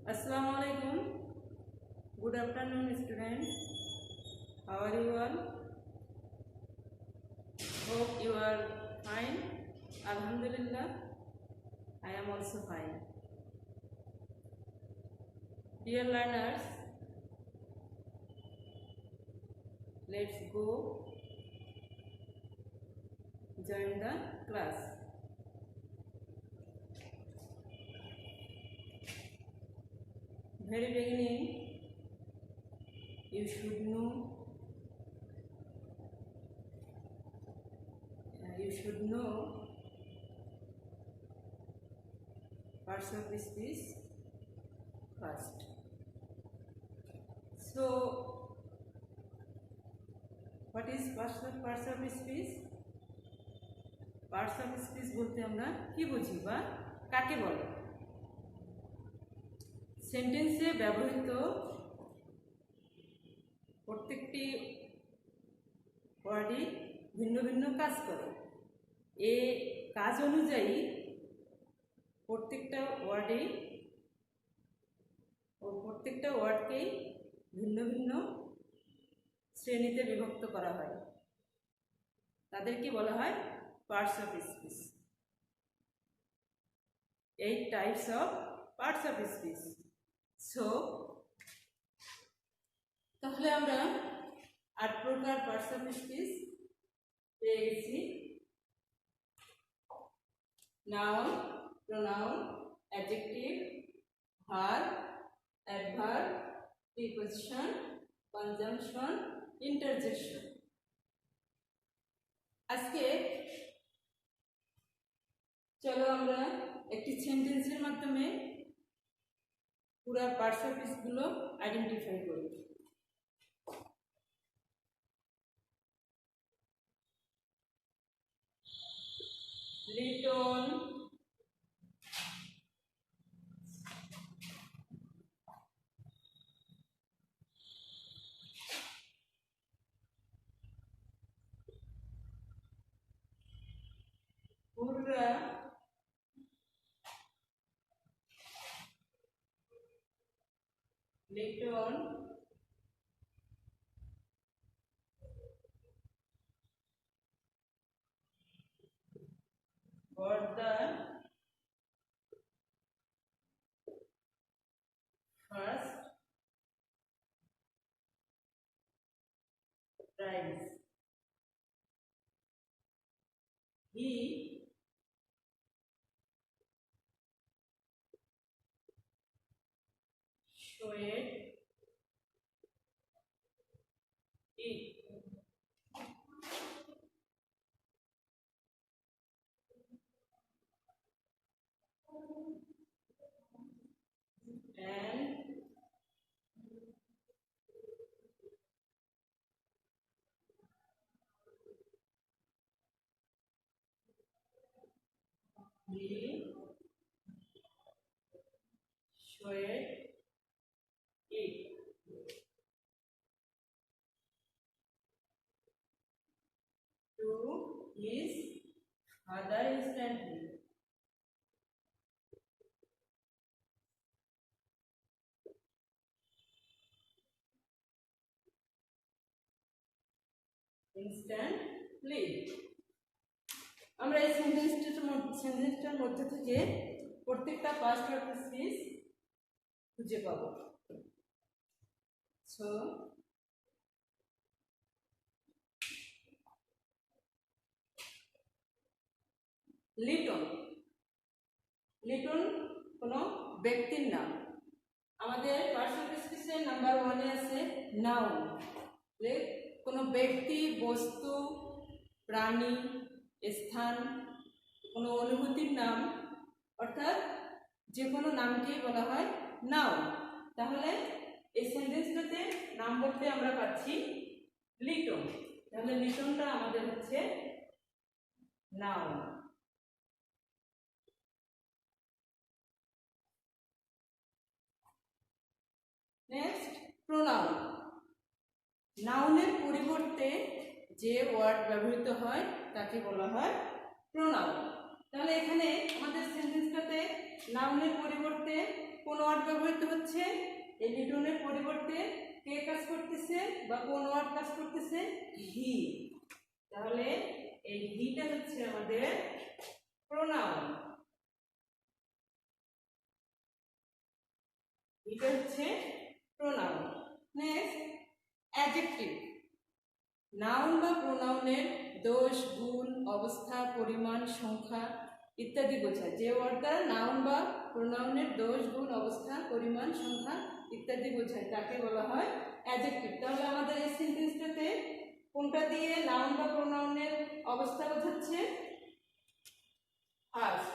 Assalamualaikum. Good afternoon, student. How are you all? Hope you are fine. Alhamdulillah, I am also fine. Dear learners, let's go join the class. Very beginning, you should know parts of speech first. So, what is parts of speech? Parts of speech বলতে আমরা কি বুঝি বা কাকে বলে? সেন্টেন্সে ব্যবহৃত প্রত্যেকটি ওয়ার্ডই ভিন্ন ভিন্ন কাজ করে। এই কাজ অনুযায়ী প্রত্যেকটা ওয়ার্ডকেই ভিন্ন ভিন্ন শ্রেণীতে বিভক্ত করা হয়। তাদেরকে বলা হয় parts of speech. 8 types of parts of speech. So তাহলে আমরা 8 প্রকার পার্টস অফ স্পিচ পেয়ে গেছি। Noun, pronoun, adjective, verb, adverb, preposition, conjunction, interjection. আজকে চলো আমরা একটি সেন্টেন্সের মাধ্যমে পুরো পার্টস অফ স্পিচগুলো আইডেন্টিফাই করি। লিটন, পুরা, লিটন, বর্দা, first, prize, he, showed, it. And he showed it. To his father instantly. Instantly. আমরা এই সেন্টেন্সটার মধ্যে থেকে প্রত্যেকটা পার্টস অফ স্পিচ খুঁজে পাবো। সো লিটন, লিটন কোনো ব্যক্তির নাম। আমাদের পার্টস অফ স্পিচের নাম্বার 1-এ আছে নাউন। কোনো ব্যক্তি, বস্তু, প্রাণী, স্থান, কোনো অনুভূতির নাম, অর্থাৎ যে কোনো নামকেই বলা হয় নাউন। তাহলে এই সেন্টেন্সটাতে নাম বলতে আমরা পাচ্ছি লিটন। তাহলে লিটনটা আমাদের হচ্ছে নাউন। Next, pronoun. নাউনের পরিবর্তে যে ওয়ার্ড ব্যবহৃত হয় তাকে বলা হয় প্রোনাউন। তাহলে এখানে আমাদের সেন্টেন্সটাতে নাউনের পরিবর্তে কোন ওয়ার্ড ব্যবহৃত হচ্ছে? এই লিটনের পরিবর্তে কে কাজ করতেছে বা কোন ওয়ার্ড কাজ করতেছে? হি। তাহলে এই হিটা হচ্ছে আমাদের প্রোনাউন। এটা হচ্ছে প্রোনাউন। Next adjective. নাউন বা প্রোনাউনের দোষ, গুণ, অবস্থা, পরিমাণ, সংখ্যা ইত্যাদি বোঝায়। যে ওয়ার্ড দ্বারা নাউন বা প্রোনাউনের দোষ, গুণ, অবস্থা, পরিমাণ, সংখ্যা ইত্যাদি বোঝায় তাকে বলা হয় অ্যাডজেক্টিভ। তাহলে আমাদের এই সেন্টেন্সটাতে কোনটা দিয়ে নাউন বা প্রোনাউনের অবস্থা বোঝাচ্ছে? ফার্স্ট।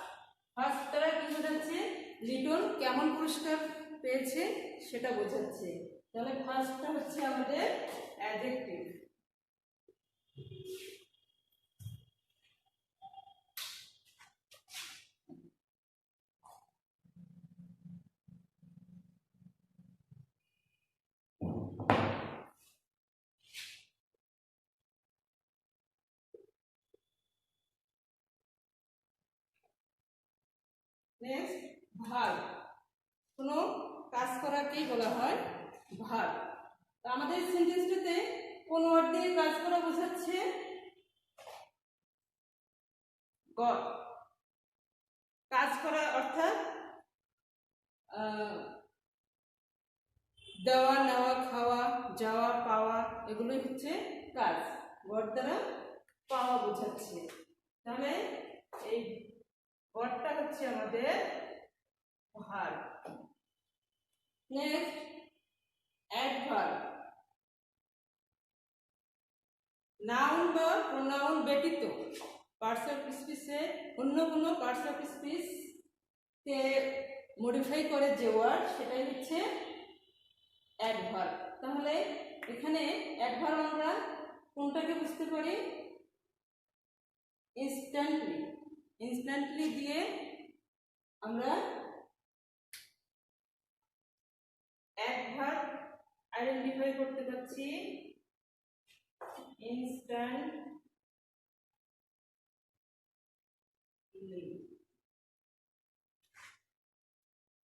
ফার্স্ট দ্বারা কি বোঝাচ্ছে? লিটন কেমন পুরস্কার পেয়েছে সেটা বোঝাচ্ছে। তাহলে ফার্স্টটা হচ্ছে আমাদের অ্যাডজেক্টিভ। Next verb. কোনো কাজ করাকেই বলা হয় ভার্ব। তো আমাদের সেন্টেন্সটাতে কোন ওয়ার্ড দিয়ে কাজ করা বোঝাচ্ছে? গট। কাজ করা অর্থাৎ দেওয়া, নেওয়া, খাওয়া, যাওয়া, পাওয়া এগুলোই হচ্ছে কাজ। গট দ্বারা পাওয়া বোঝাচ্ছে। তাহলে এই গটটা হচ্ছে আমাদের ভার্ব। Next adverb. নাউন বা প্রোনাউন ব্যতীত পার্টস অফ স্পিচে অন্য কোনো parts of speech K modify করে যে ওয়ার্ড সেটাই হচ্ছে অ্যাডভার্ব। তাহলে এখানে অ্যাডভার্ব আমরা কোনটাকে বুঝতে পারি? ইনস্ট্যান্টলি। ইনস্ট্যান্টলি দিয়ে আমরা অ্যাডভার্ব আইডেন্টিফাই করতে পারছি। ইনস্ট্যান্টলি।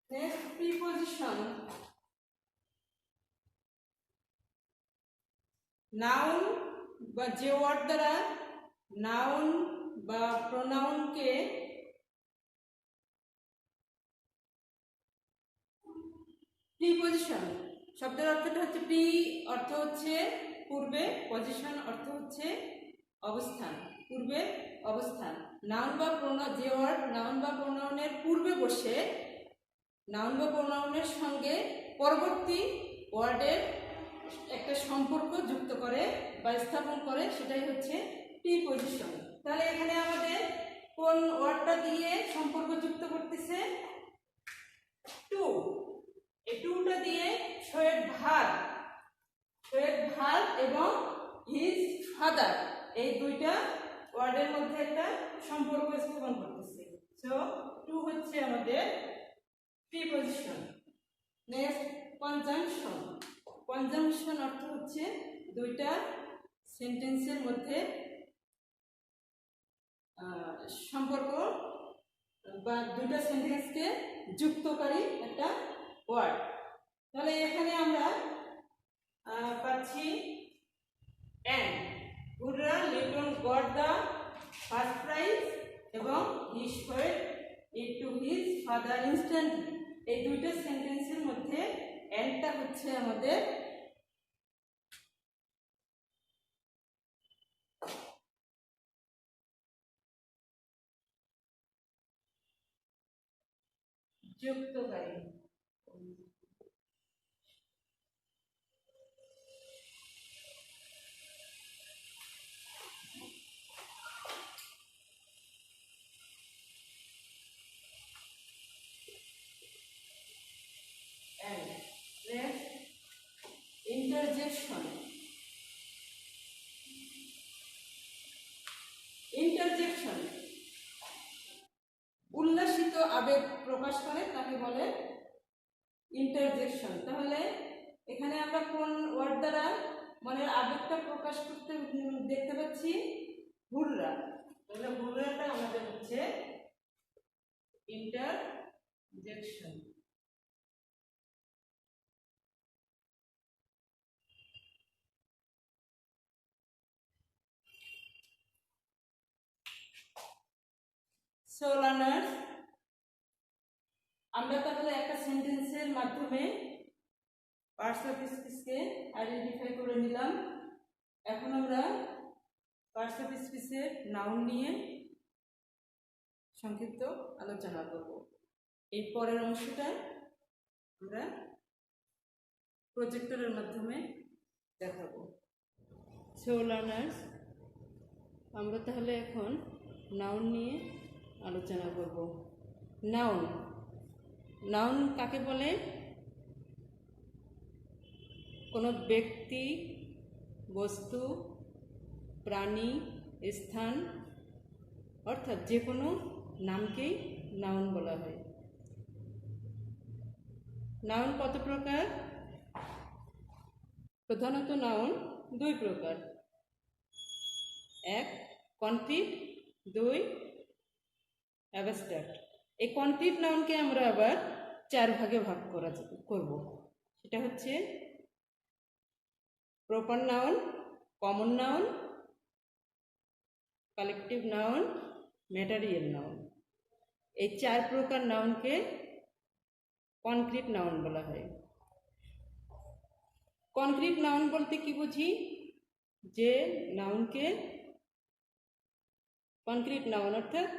Next preposition. নাউন বা যে ওয়ার্ড দ্বারা নাউন বা প্রোনাউনকে প্রিপজিশন শব্দের অর্থটা হচ্ছে প্রি অর্থ হচ্ছে পূর্বে, পজিশন অর্থ হচ্ছে অবস্থান, পূর্বে অবস্থান। নাউন বা প্রোনাউন যে ওয়ার্ড নাউন বা প্রোনাউনের পূর্বে বসে নাউন বা প্রোনাউনের সঙ্গে পরবর্তী ওয়ার্ডের একটা সম্পর্ক যুক্ত করে বা স্থাপন করে সেটাই হচ্ছে প্রিপজিশন। তাহলে এখানে আমাদের কোন ওয়ার্ডটা দিয়ে সম্পর্ক যুক্ত করতেছে? টু। এই টুটা দিয়ে শোয়েব ভার্ব এবং হিজ ফাদার এই দুইটা ওয়ার্ডের মধ্যে একটা সম্পর্ক স্থাপন করতেছে। সো টু হচ্ছে আমাদের প্রিপজিশন। Next conjunction. কনজাংশন অর্থ হচ্ছে দুইটা সেন্টেন্সের মধ্যে সম্পর্ক বা দুইটা সেন্টেন্সকে যুক্তকারী একটা ওয়ার্ড। তাহলে এখানে আমরা পাচ্ছি and hurrah Liton got the first prize এবং he showed it to his father instantly. এই দুইটা সেন্টেন্সের মধ্যে অ্যান্ডটা হচ্ছে আমাদের যুক্তকারী। And next interjection. ইন্টারজেকশন উল্লাসিত আবেগ প্রকাশ করে তাকে বলে ইন্টারজেকশন। তাহলে এখানে আমরা কোন ওয়ার্ড দ্বারা মনের আবেগটা প্রকাশ করতে দেখতে পাচ্ছি? হুররা। তাহলে হুররাটা আমাদের হচ্ছে ইন্টারজেকশন। সো লার্নার্স, আমরা তাহলে একটা সেন্টেন্সের মাধ্যমে পার্টস অফ স্পিচকে আইডেন্টিফাই করে নিলাম। এখন আমরা পার্টস অফ স্পিচের নাউন নিয়ে সংক্ষিপ্ত আলোচনা করব। এই পরের অংশটা আমরা প্রজেক্টরের মাধ্যমে দেখাবো। সো লার্নার্স, আমরা তাহলে এখন নাউন নিয়ে আলোচনা করব। নাউন, নাউন কাকে বলে? কোনো ব্যক্তি, বস্তু, প্রাণী, স্থান অর্থাৎ যে কোনো নামকেই নাউন বলা হয়। নাউন কত প্রকার? প্রধানত নাউন দুই প্রকার। এক কনক্রিট, দুই অ্যাবস্ট্রাক্ট। এই কনক্রিট নাউনকে আমরা আবার চার ভাগে ভাগ করব। সেটা হচ্ছে proper noun, common noun, collective noun, material noun. এই চার প্রকার নাউনকে কনক্রিট নাউন বলা হয়। কনক্রিট নাউন বলতে কি বুঝি? যে নাউনকে কনক্রিট নাউন অর্থাৎ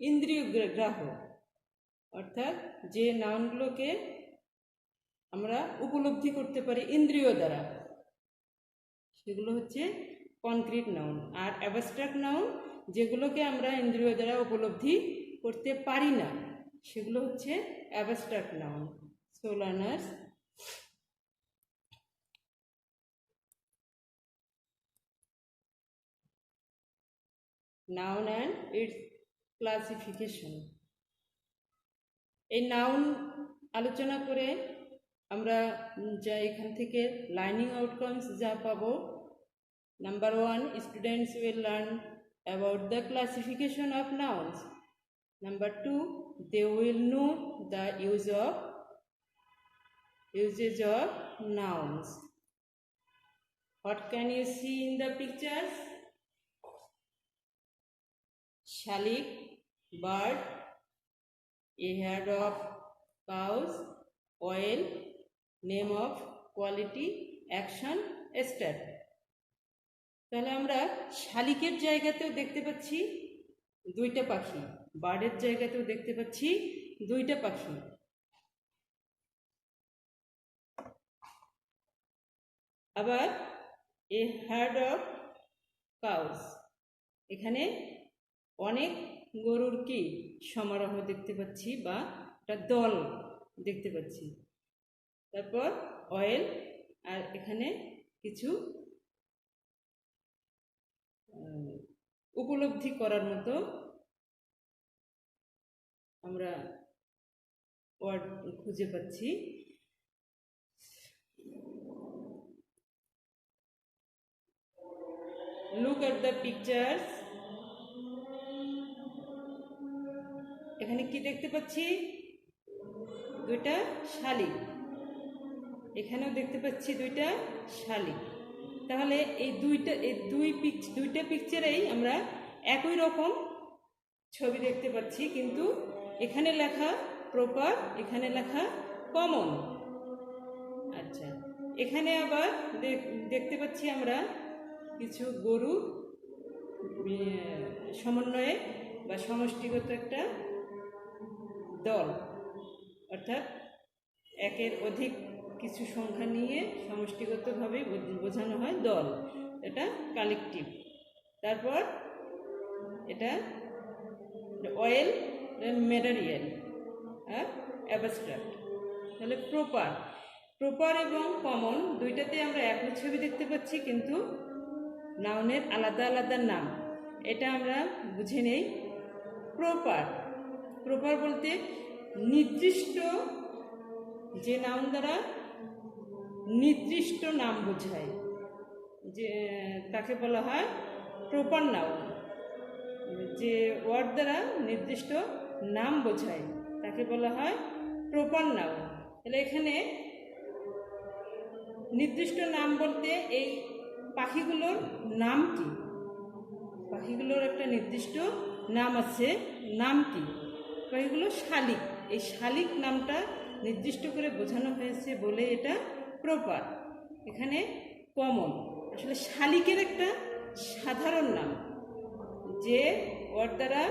ইন্দ্রিয় গ্রাহ্য, অর্থাৎ যে নাউনগুলোকে আমরা উপলব্ধি করতে পারি ইন্দ্রিয় দ্বারা, সেগুলো হচ্ছে কনক্রিট নাউন। আর অ্যাবস্ট্রাক্ট নাউন, যেগুলোকে আমরা ইন্দ্রিয় দ্বারা উপলব্ধি করতে পারি না, সেগুলো হচ্ছে abstract noun. So learners, noun and it's classification. এই নাউন আলোচনা করে আমরা যা এখান থেকে লার্নিং আউটকামস যা পাবো, number 1, students will learn about the classification of nouns. Number 2, they will know the usage of nouns. What can you see in the pictures? Shalik, bird, a herd of cows, oil, name of quality, action, stat. তাহলে আমরা শালিকের জায়গাতেও দেখতে পাচ্ছি দুইটা পাখি, বার্ডের জায়গাতেও দেখতে পাচ্ছি দুইটা পাখি। আবার এ হার্ড অফ কাউস, এখানে অনেক গরুর কি সমারোহ দেখতে পাচ্ছি বা একটা দল দেখতে পাচ্ছি। তারপর অয়েল, আর এখানে কিছু উপলব্ধি করার মতো আমরা ওয়ার্ড খুঁজে পাচ্ছি। Look at the pictures. এখানে কি দেখতে পাচ্ছি? দুইটা শালিক। এখানেও দেখতে পাচ্ছি দুইটা শালিক। তাহলে এই দুইটা পিকচারেই আমরা একই রকম ছবি দেখতে পাচ্ছি, কিন্তু এখানে লেখা প্রপার, এখানে লেখা কমন। আচ্ছা, এখানে আবার দেখতে পাচ্ছি আমরা কিছু গরু সমন্বয়ে বা সমষ্টিগত একটা দল, অর্থাৎ একের অধিক কিছু সংখ্যা নিয়ে সমষ্টিগতভাবে বোঝানো হয় দল, এটা কালেকটিভ। তারপর এটা অয়েল, ম্যাটেরিয়াল আর অ্যাবস্ট্রাক্ট। তাহলে প্রপার এবং কমন দুইটাতে আমরা একই ছবি দেখতে পাচ্ছি, কিন্তু নাউনের আলাদা আলাদা নাম। এটা আমরা বুঝে নেই। প্রপার বলতে নির্দিষ্ট, যে নাউন দ্বারা নির্দিষ্ট নাম বোঝায়, যে তাকে বলা হয় প্রপার নাউন। যে ওয়ার্ড দ্বারা নির্দিষ্ট নাম বোঝায় তাকে বলা হয় প্রপার নাউন। তাহলে এখানে নির্দিষ্ট নাম বলতে এই পাখিগুলোর নাম কি? পাখিগুলোর একটা নির্দিষ্ট নাম আছে, নাম কি? এগুলো শালিক। এই শালিক নামটা নির্দিষ্ট করে বোঝানো হয়েছে বলে এটা প্রপার। এখানে কমন, আসলে শালিকের একটা সাধারণ নাম, যে ওর দ্বারা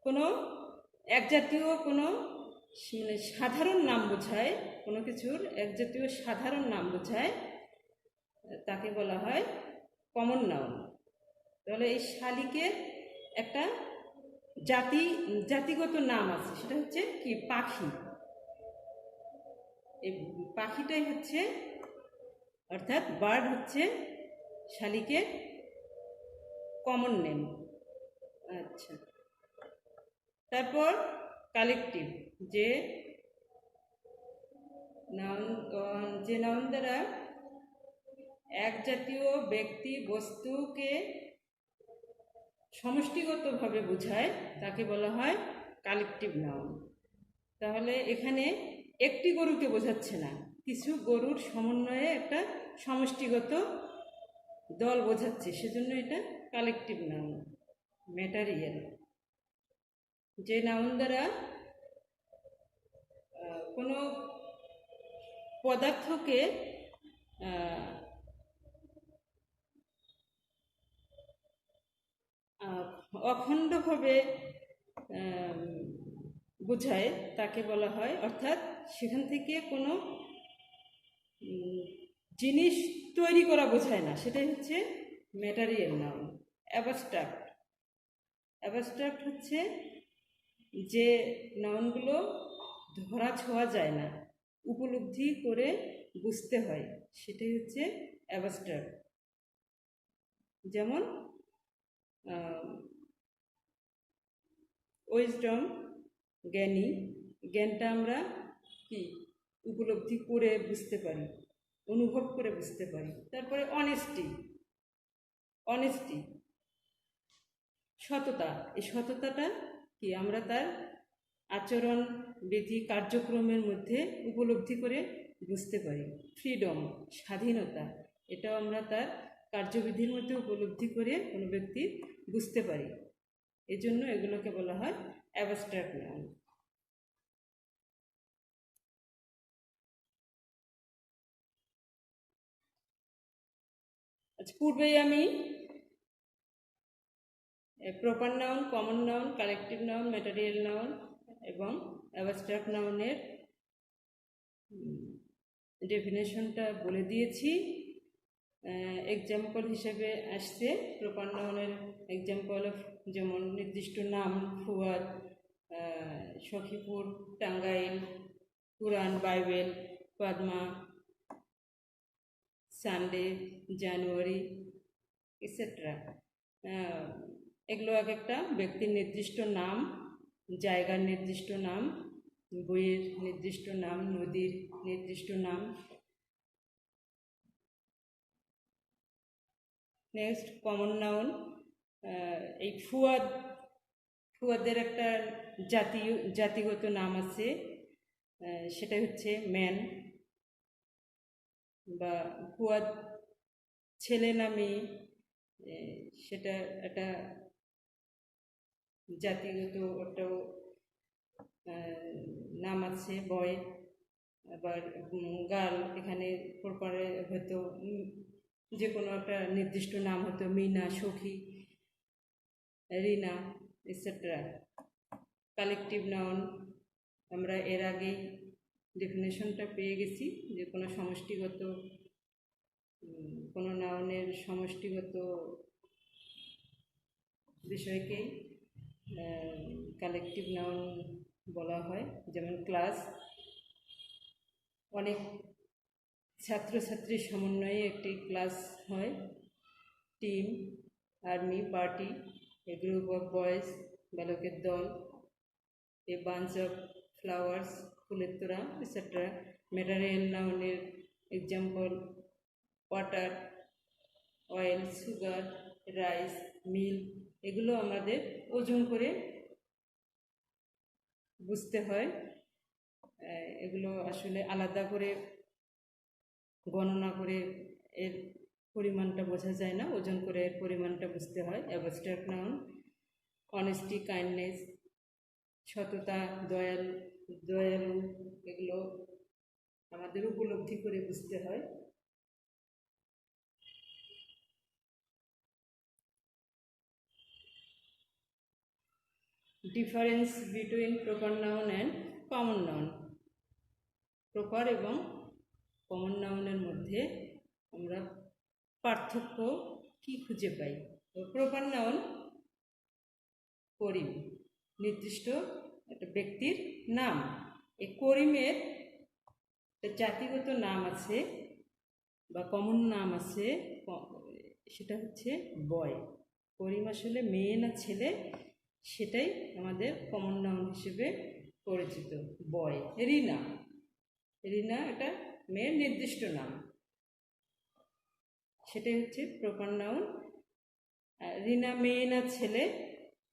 কোনো একজাতীয় কোনো মানে সাধারণ নাম বোঝায়, কোনো কিছুর একজাতীয় সাধারণ নাম বোঝায়, তাকে বলা হয় কমন নাউন। তাহলে এই শালিকের একটা জাতিগত নাম আছে, সেটা হচ্ছে কি? পাখি। এই পাখিটাই হচ্ছে, অর্থাৎ বার্ড হচ্ছে শালিকের কমন নেম। আচ্ছা, তারপর কালেকটিভ, যে নাউন দ্বারা এক জাতীয় ব্যক্তি বস্তুকে সমষ্টিগতভাবে বোঝায়, তাকে বলা হয় কালেকটিভ নাউন। তাহলে এখানে একটি গরুকে বোঝাচ্ছে না, কিছু গরুর সমন্বয়ে একটা সমষ্টিগত দল বোঝাচ্ছে, সেজন্য এটা কালেকটিভ নাউন। ম্যাটারিয়াল, যে নাউন দ্বারা কোনো পদার্থকে অখণ্ডভাবে বোঝায়, তাকে বলা হয়, অর্থাৎ সেখান থেকে কোনো জিনিস তৈরি করা বোঝায় না, সেটাই হচ্ছে ম্যাটারিয়াল নাউন। অ্যাবস্ট্রাক্ট হচ্ছে যে নাউনগুলো ধরা ছোঁয়া যায় না, উপলব্ধি করে বুঝতে হয়, সেটাই হচ্ছে অ্যাবস্ট্রাক্ট। যেমন উইজডম, জ্ঞানী, জ্ঞানটা আমরা কি উপলব্ধি করে বুঝতে পারি, অনুভব করে বুঝতে পারি। তারপরে অনেস্টি, সততা। এই সততাটা কি আমরা তার আচরণ বিধি কার্যক্রমের মধ্যে উপলব্ধি করে বুঝতে পারি। ফ্রিডম, স্বাধীনতা, এটাও আমরা তার কার্যবিধির মধ্যে উপলব্ধি করে কোনো ব্যক্তি বুঝতে পারি। এজন্য এগুলোকে বলা হয় অ্যাবস্ট্রাক্ট নাউন। আচ্ছা, পূর্বেই আমি proper noun, common noun, collective noun, material noun এবং অ্যাবস্ট্রাক্ট নাউনের ডেফিনেশনটা বলে দিয়েছি। এক্সাম্পল হিসেবে আসছে প্রপার নাউনের এক্সাম্পল, যেমন নির্দিষ্ট নাম, ফুয়াদ, সখীপুর, টাঙ্গাইল, কুরআন, বাইবেল, পদ্মা, সানডে, জানুয়ারি, এটসেট্রা। এগুলো এক একটা ব্যক্তির নির্দিষ্ট নাম, জায়গার নির্দিষ্ট নাম, বইয়ের নির্দিষ্ট নাম, নদীর নির্দিষ্ট নাম। Next, common noun. এই ফুয়াদের একটা জাতিগত নাম আছে, সেটা হচ্ছে ম্যান, বা ফুয়াদ ছেলে না মেয়ে, সেটা একটা জাতিগত একটা নাম আছে, বয়। আবার গার্ল, এখানে প্রপারে হয়তো যে কোনো একটা নির্দিষ্ট নাম হতো, মিনা, সখী, রিনা, এটসেট্রা। কালেকটিভ নাউন, আমরা এর আগেই ডেফিনেশনটা পেয়ে গেছি, যে কোনো সমষ্টিগত, কোনো নাউনের সমষ্টিগত বিষয়কেই কালেকটিভ নাউন বলা হয়। যেমন ক্লাস, অনেক ছাত্রছাত্রীর সমন্বয়ে একটি ক্লাস হয়। Team, army, party, a group of boys, বালকের দল, এ বাঞ্চ অফ ফ্লাওয়ার্স, ফুলের তোড়া, এটসেট্রা। ম্যাটেরিয়াল নাউনের example water, oil, sugar, rice, meal. এগুলো আমাদের ওজন করে বুঝতে হয়, এগুলো আসলে আলাদা করে গণনা করে এর পরিমাণটা বোঝা যায় না, ওজন করে এর পরিমাণটা বুঝতে হয়। অ্যাবস্ট্রাক্ট নাউন অনেস্টি, কাইন্ডনেস, সততা, দয়ালু, এগুলো আমাদের উপলব্ধি করে বুঝতে হয়। Difference between proper noun and common noun. Proper এবং কমন নাউনের মধ্যে আমরা পার্থক্য কি খুঁজে পাই? প্রপার নাউন করিম, নির্দিষ্ট একটা ব্যক্তির নাম। এই করিমের জাতিগত নাম আছে বা কমন নাম আছে, সেটা হচ্ছে বয়। করিম আসলে মেয়ে না ছেলে, সেটাই আমাদের কমন নাউন হিসেবে পরিচিত, বয়। রিনা, রিনা এটা মেয়ের নির্দিষ্ট নাম, সেটাই হচ্ছে প্রপার নাউন। রিনা মেয়ে না ছেলে,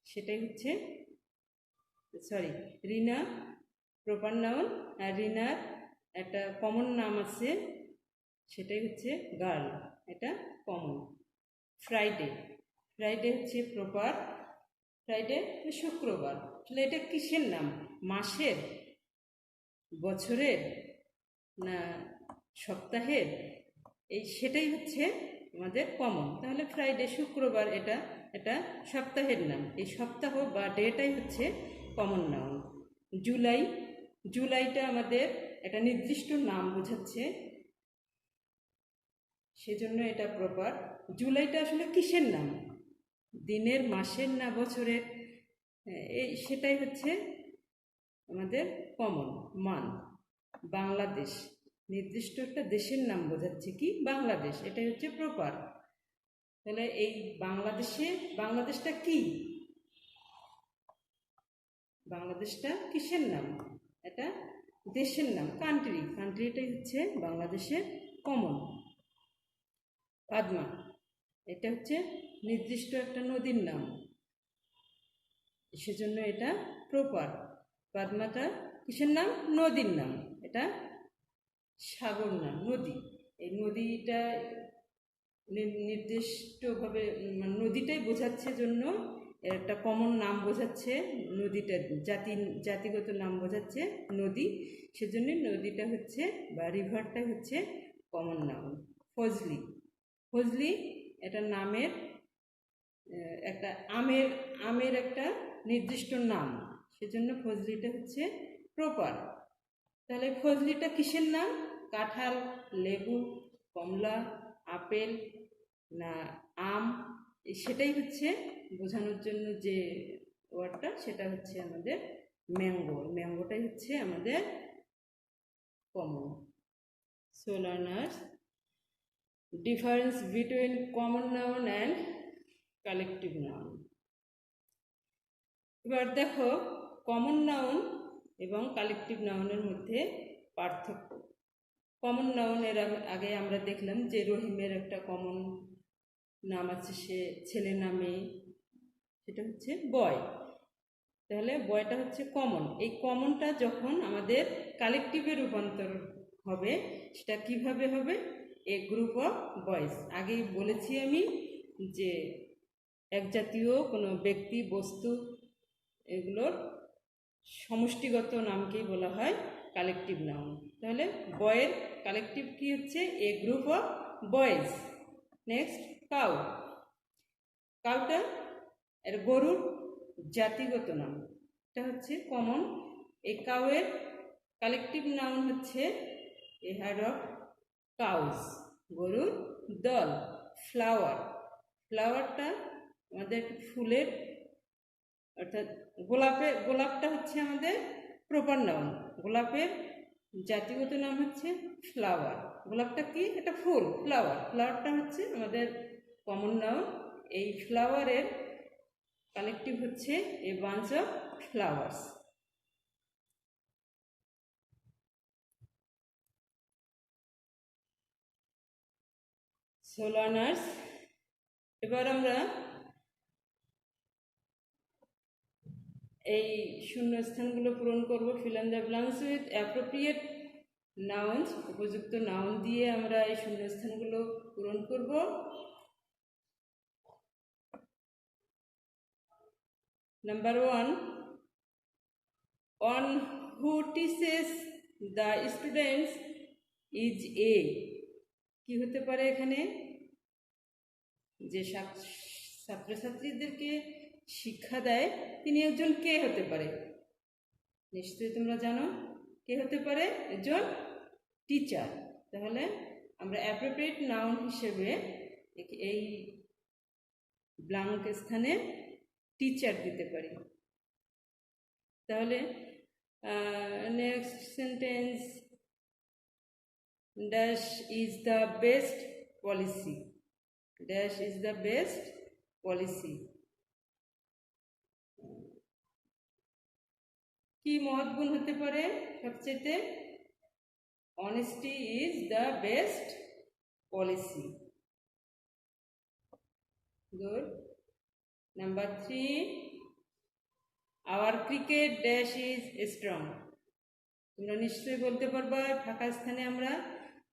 সেটাই হচ্ছে রিনা প্রপার নাউন। আর রিনার একটা কমন নাম আছে, সেটাই হচ্ছে গার্ল, এটা কমন। ফ্রাইডে, ফ্রাইডে হচ্ছে প্রপার, ফ্রাইডে শুক্রবার। তাহলে এটা কিসের নাম? মাসের, বছরের, না সপ্তাহের? সেটাই হচ্ছে আমাদের কমন। তাহলে ফ্রাইডে শুক্রবার, এটা সপ্তাহের নাম। এই সপ্তাহ বা ডেটাই হচ্ছে কমন নাউন। জুলাই, জুলাইটা আমাদের একটা নির্দিষ্ট নাম বোঝাচ্ছে, সেজন্য এটা প্রপার। জুলাইটা আসলে কিসের নাম? দিনের, মাসের, না বছরের? সেটাই হচ্ছে আমাদের কমন। মান্থ। বাংলাদেশ, নির্দিষ্ট একটা দেশের নাম বোঝাচ্ছে কি? বাংলাদেশ, এটাই হচ্ছে প্রপার। তাহলে এই বাংলাদেশটা কি? বাংলাদেশটা কিসের নাম? এটা দেশের নাম, কান্ট্রি, কান্ট্রিটাই হচ্ছে বাংলাদেশের কমন। পাদমা, এটা হচ্ছে নির্দিষ্ট একটা নদীর নাম, সেজন্য এটা প্রপার। পাদমাটা কিসের নাম? নদীর নাম, এটা সাগর নাম, নদী। এই নদীটা নির্দিষ্টভাবে নদীটাই বোঝাচ্ছে জন্য একটা কমন নাম বোঝাচ্ছে, নদীটা জাতিগত নাম বোঝাচ্ছে নদী, সেজন্য নদীটা হচ্ছে বা রিভারটা হচ্ছে কমন নাউন। ফজলি, ফজলি এটা নামের একটা আমের একটা নির্দিষ্ট নাম, সেজন্য ফজলিটা হচ্ছে প্রপার। তাহলে ফজলিটা কিসের নাম? কাঁঠাল, লেবু, কমলা, আপেল, না আম, সেটাই হচ্ছে বোঝানোর জন্য যে ওয়ার্ডটা, সেটা হচ্ছে আমাদের ম্যাঙ্গো। ম্যাঙ্গোটাই হচ্ছে আমাদের common. So learners, difference between common noun and collective noun. এবার দেখো কমন নাউন এবং কালেকটিভ নাউনের মধ্যে পার্থক্য। কমন নাউনের আগে আমরা দেখলাম যে রহিমের একটা কমন নাম আছে, সে ছেলে নামে, সেটা হচ্ছে বয়। তাহলে বয়টা হচ্ছে কমন। এই কমনটা যখন আমাদের কালেকটিভে রূপান্তর হবে, সেটা কিভাবে হবে? এ গ্রুপ অফ বয়েজ। আগেই বলেছি আমি যে এক জাতীয় কোনো ব্যক্তি, বস্তু, এগুলোর সমষ্টিগত নামকেই বলা হয় কালেকটিভ নাউন। তাহলে বয়ের কালেকটিভ কি হচ্ছে? A group of boys. Next, cow, কাউটা এর গরুর জাতিগত নাম, এটা হচ্ছে কমন। এই কাউয়ের কালেকটিভ নাউন হচ্ছে এ হার্ড অফ কাউস, গরুর দল। ফ্লাওয়ার, ফ্লাওয়ারটা আমাদের ফুলের, অর্থাৎ গোলাপটা হচ্ছে আমাদের প্রপার নাউন। গোলাপের জাতিগত নাম হচ্ছে ফ্লাওয়ার। গোলাপটা কি? এটা ফুল, ফ্লাওয়ার। ফ্লাওয়ারটা হচ্ছে আমাদের কমন নাউন। এই ফ্লাওয়ারের কালেকটিভ হচ্ছে এ bunch of flowers. So learners, এবার আমরা এই শূন্যস্থানগুলো পূরণ করব। Fill in the blanks with appropriate nouns, উপযুক্ত নাউন দিয়ে আমরা এই শূন্যস্থানগুলো পূরণ করব। Number 1, on who teaches the students is a, কি হতে পারে এখানে? যে ছাত্রছাত্রীদেরকে শিক্ষা দেয় তিনি একজন কে হতে পারে? নিশ্চয়ই তোমরা জানো কে হতে পারে, একজন টিচার। তাহলে আমরা অ্যাপ্রোপ্রিয়েট নাউন হিসেবে এই ব্ল্যাঙ্ক স্থানে টিচার দিতে পারি। তাহলে next sentence, dash is the best policy, dash is the best policy, কি মহৎ গুণ হতে পারে সবচেয়ে? Honesty is the best policy. Good. Number 3, hour cricket dash is strong. তোমরা নিশ্চয়ই বলতে পারবা ফাঁকা স্থানে আমরা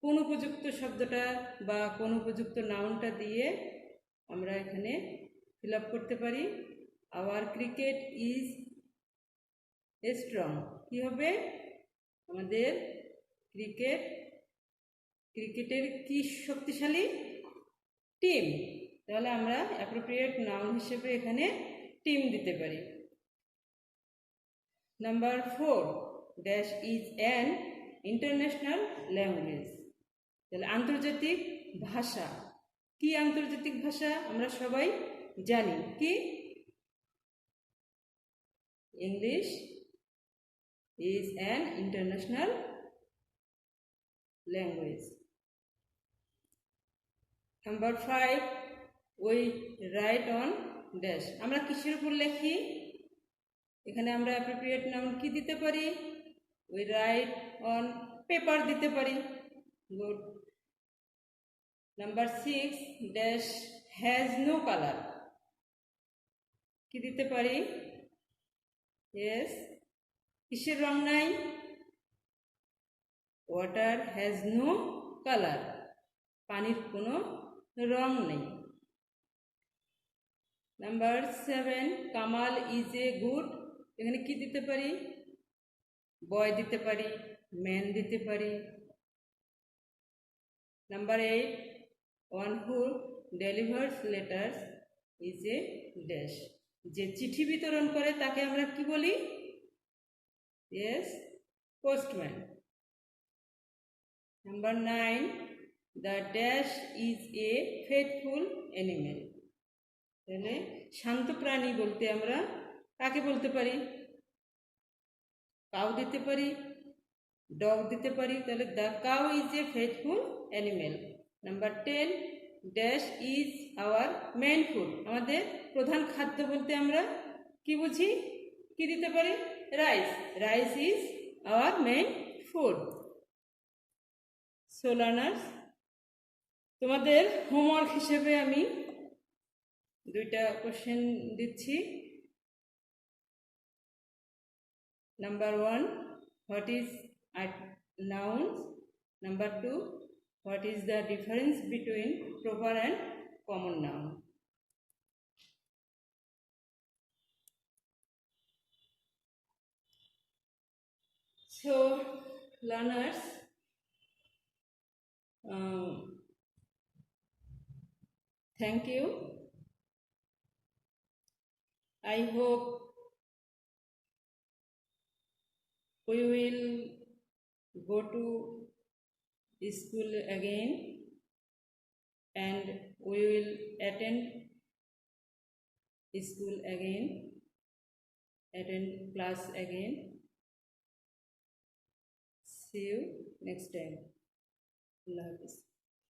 কোন উপযুক্ত শব্দটা বা কোন উপযুক্ত নাউনটা দিয়ে আমরা এখানে ফিল আপ করতে পারি। আওয়ার ক্রিকেট ইজ স্ট্রং, কি হবে? আমাদের ক্রিকেটের কি শক্তিশালী? টিম। তাহলে আমরা অ্যাপ্রোপ্রিয়েট নাউন হিসেবে এখানে টিম দিতে পারি। Number 4, dash is an international language. তাহলে আন্তর্জাতিক ভাষা, কি আন্তর্জাতিক ভাষা? আমরা সবাই জানি কি? English is an international language. Number 5, we write on dash. আমরা কিসের উপর লিখি? এখানে আমরা অ্যাপ্রোপ্রিয়েট নাউন কি দিতে পারি? we write on paper দিতে পারি। Good. Number 6, dash has no color, কি দিতে পারি? yes, কিসের রং নাই? ওয়াটার হ্যাজ নো কালার, পানির কোনো রং নেই। Number 7, Kamal is a good, এখানে কি দিতে পারি? বয় দিতে পারি, ম্যান দিতে পারি। Number 8, one who delivers letters is a dash, যে চিঠি বিতরণ করে তাকে আমরা কি বলি? yes, postman. Number 9, the dash is a faithful animal. তাহলে শান্ত প্রাণী বলতে আমরা কাকে বলতে পারি? কাউ দিতে পারি, ডগ দিতে পারি। তাহলে the cow is a faithful animal. Number 10, dash is our main food. আমাদের প্রধান খাদ্য বলতে আমরা কি বুঝি? কি দিতে পারি? Rice, rice is our main food. So learners, তোমাদের হোমওয়ার্ক হিসেবে আমি 2টা কোশ্চেন দিচ্ছি। Number 1, what is nouns? Number 2, what is the difference between proper and common noun? So learners, thank you. I hope we will go to school again and we will attend school again, attend class again. See you next time. Allah Hafiz.